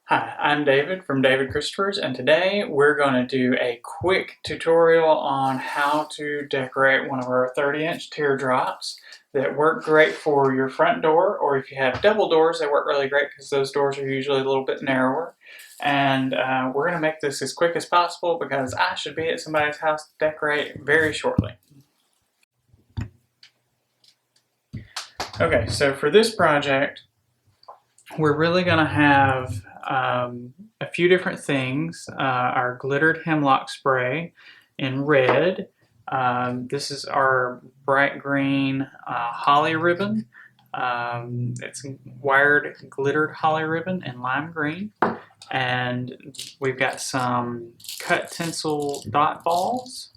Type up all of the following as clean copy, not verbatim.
Hi, I'm David from David Christopher's, and today we're going to do a quick tutorial on how to decorate one of our 30-inch teardrops that work great for your front door, or if you have double doors, they work really great because those doors are usually a little bit narrower. And we're going to make this as quick as possible because I should be at somebody's house to decorate very shortly. Okay, so for this project, we're really going to have a few different things. Our glittered hemlock spray in red. This is our bright green holly ribbon. It's wired glittered holly ribbon in lime green. And we've got some cut tinsel dot balls.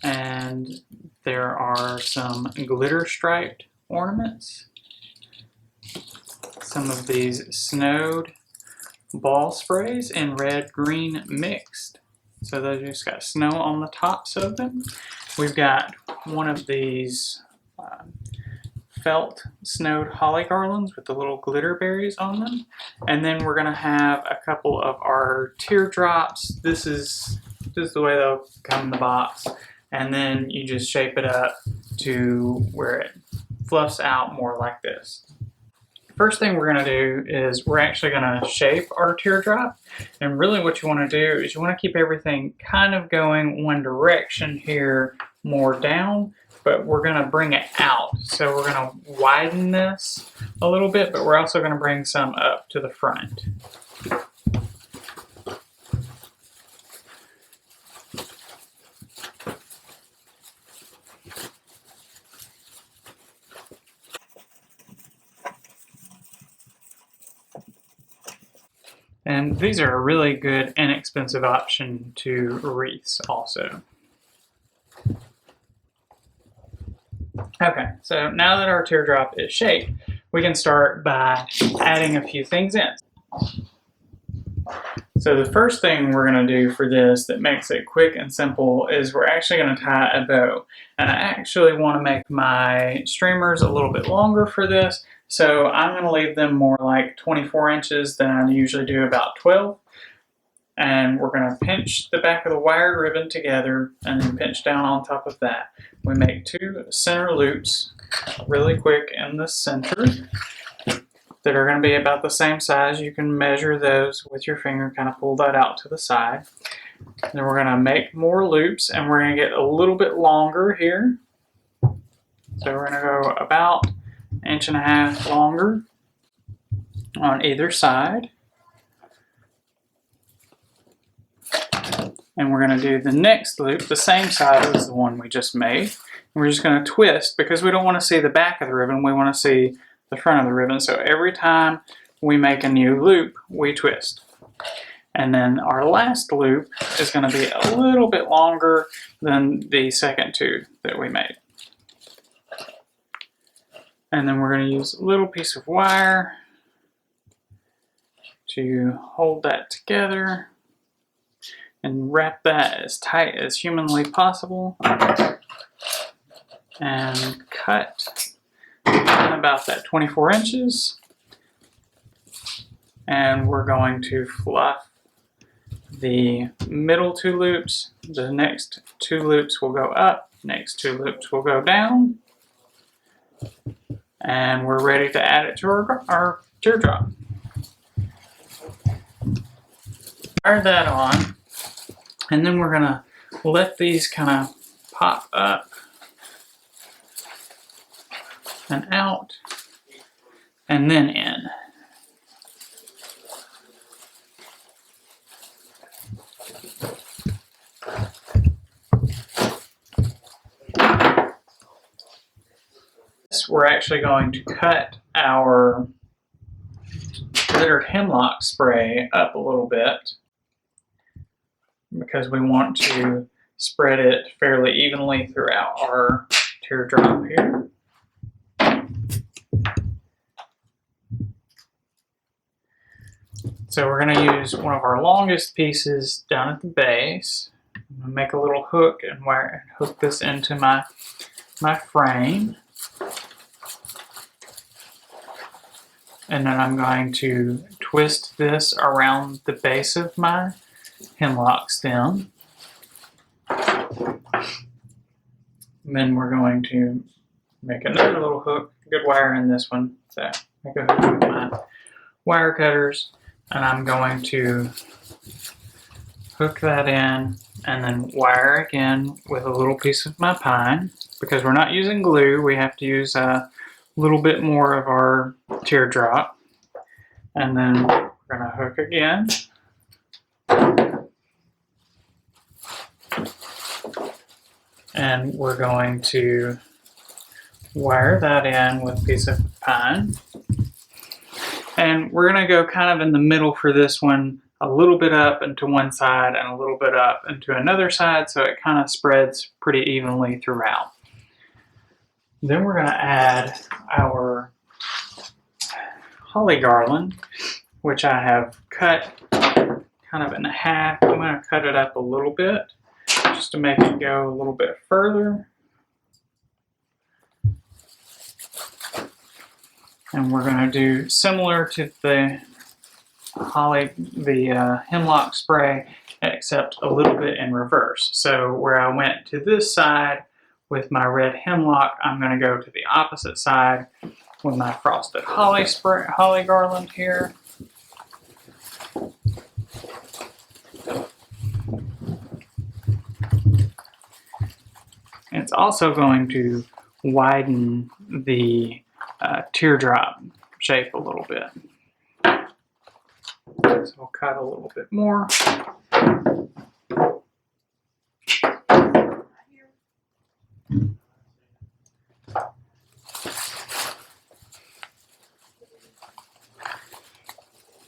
And there are some glitter striped ornaments. Some of these snowed ball sprays in red green mixed. So those just got snow on the tops of them. We've got one of these felt snowed holly garlands with the little glitter berries on them. And then we're gonna have a couple of our teardrops. This is just the way they'll come in the box. And then you just shape it up to where it fluffs out more like this. First thing we're going to do is we're actually going to shape our teardrop, and really what you want to do is you want to keep everything kind of going one direction here, more down, but we're going to bring it out. So we're going to widen this a little bit, but we're also going to bring some up to the front. And these are a really good, inexpensive option to wreaths also. Okay, so now that our teardrop is shaped, we can start by adding a few things in. So the first thing we're going to do for this that makes it quick and simple is we're actually going to tie a bow. And I actually want to make my streamers a little bit longer for this, so I'm going to leave them more like 24 inches than I usually do, about 12. And we're going to pinch the back of the wired ribbon together and then pinch down on top of that. We make 2 center loops really quick in the center that are going to be about the same size. You can measure those with your finger, kind of pull that out to the side. Then we're going to make more loops, and we're going to get a little bit longer here. So we're going to go about 1.5 inches longer on either side. And we're going to do the next loop the same size as the one we just made. And we're just going to twist because we don't want to see the back of the ribbon, we want to see the front of the ribbon. So every time we make a new loop, we twist. And then our last loop is going to be a little bit longer than the second 2 that we made. And then we're going to use a little piece of wire to hold that together and wrap that as tight as humanly possible and cut in about that 24 inches. And we're going to fluff the middle 2 loops. The next 2 loops will go up, next 2 loops will go down. And we're ready to add it to our teardrop. Fire that on, and then we're gonna let these kind of pop up and out and then in. We're actually going to cut our glittered hemlock spray up a little bit because we want to spread it fairly evenly throughout our teardrop here. So we're going to use one of our longest pieces down at the base. I'm going to make a little hook and hook this into my frame. And then I'm going to twist this around the base of my hemlock stem. And then we're going to make another little hook, good wire in this one. So make a hook with my wire cutters, and I'm going to hook that in and then wire again with a little piece of my pine. Because we're not using glue, we have to use a little bit more of our teardrop. And then we're going to hook again. And we're going to wire that in with a piece of pine. And we're going to go kind of in the middle for this one, a little bit up into one side and a little bit up into another side, so it kind of spreads pretty evenly throughout. Then we're going to add our holly garland, which I have cut kind of in half. I'm going to cut it up a little bit just to make it go a little bit further. And we're going to do similar to the hemlock spray, except a little bit in reverse. So where I went to this side with my red hemlock, I'm going to go to the opposite side with my frosted holly garland here. It's also going to widen the teardrop shape a little bit. So we'll cut a little bit more.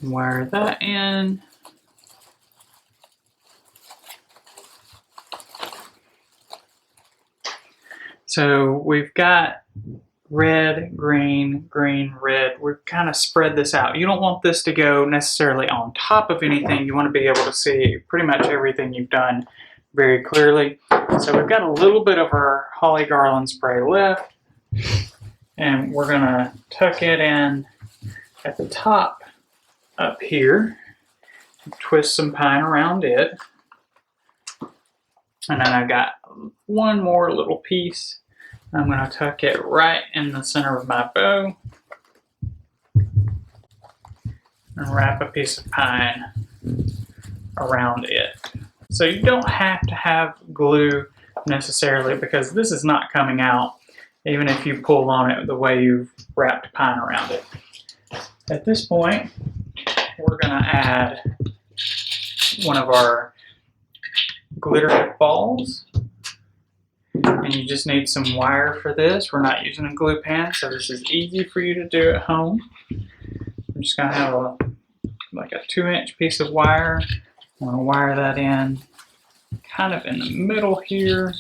Wire that in. So we've got red, green, green, red. We've kind of spread this out. You don't want this to go necessarily on top of anything. You want to be able to see pretty much everything you've done very clearly. So we've got a little bit of our holly garland spray left, and we're going to tuck it in at the top up here, twist some pine around it, and then I've got one more little piece. I'm going to tuck it right in the center of my bow and wrap a piece of pine around it. So you don't have to have glue necessarily, because this is not coming out even if you pull on it the way you've wrapped pine around it. At this point, we're going to add one of our glitter balls. And you just need some wire for this. We're not using a glue pen, so this is easy for you to do at home. I'm just going to have like a 2-inch piece of wire. I'm going to wire that in kind of in the middle here.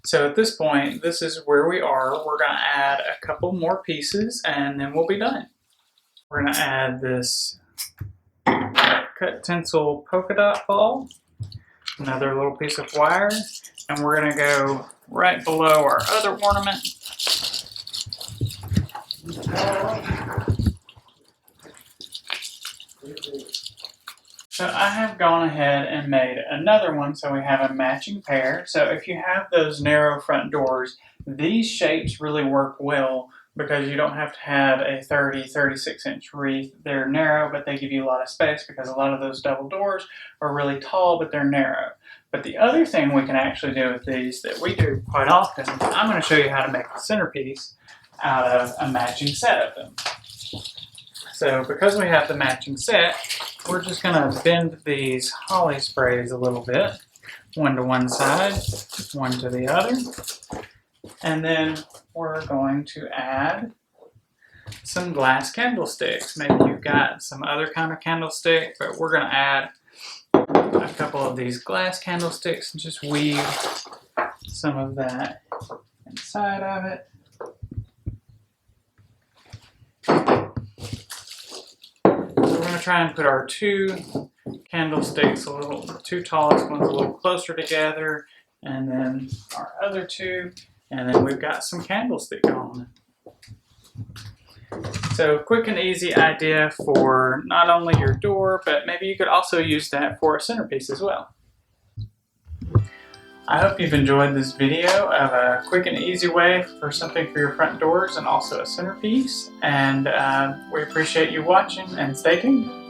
So at this point, this is where we are. We're going to add a couple more pieces and then we'll be done. We're going to add this cut tinsel polka dot ball, another little piece of wire, and we're going to go right below our other ornament. So I have gone ahead and made another one so we have a matching pair. So if you have those narrow front doors, these shapes really work well because you don't have to have a 36-inch wreath. They're narrow, but they give you a lot of space because a lot of those double doors are really tall, but they're narrow. But the other thing we can actually do with these that we do quite often, I'm going to show you how to make a centerpiece out of a matching set of them. So because we have the matching set, we're just going to bend these holly sprays a little bit, one to one side, one to the other, and then we're going to add some glass candlesticks. Maybe you've got some other kind of candlestick, but we're going to add a couple of these glass candlesticks and just weave some of that inside of it. We're going to to try and put our two candlesticks, two tallest ones, a little closer together, and then our other two, and then we've got some candlestick on. So quick and easy idea for not only your door, but maybe you could also use that for a centerpiece as well. I hope you've enjoyed this video of a quick and easy way for something for your front doors and also a centerpiece. And we appreciate you watching, and stay tuned.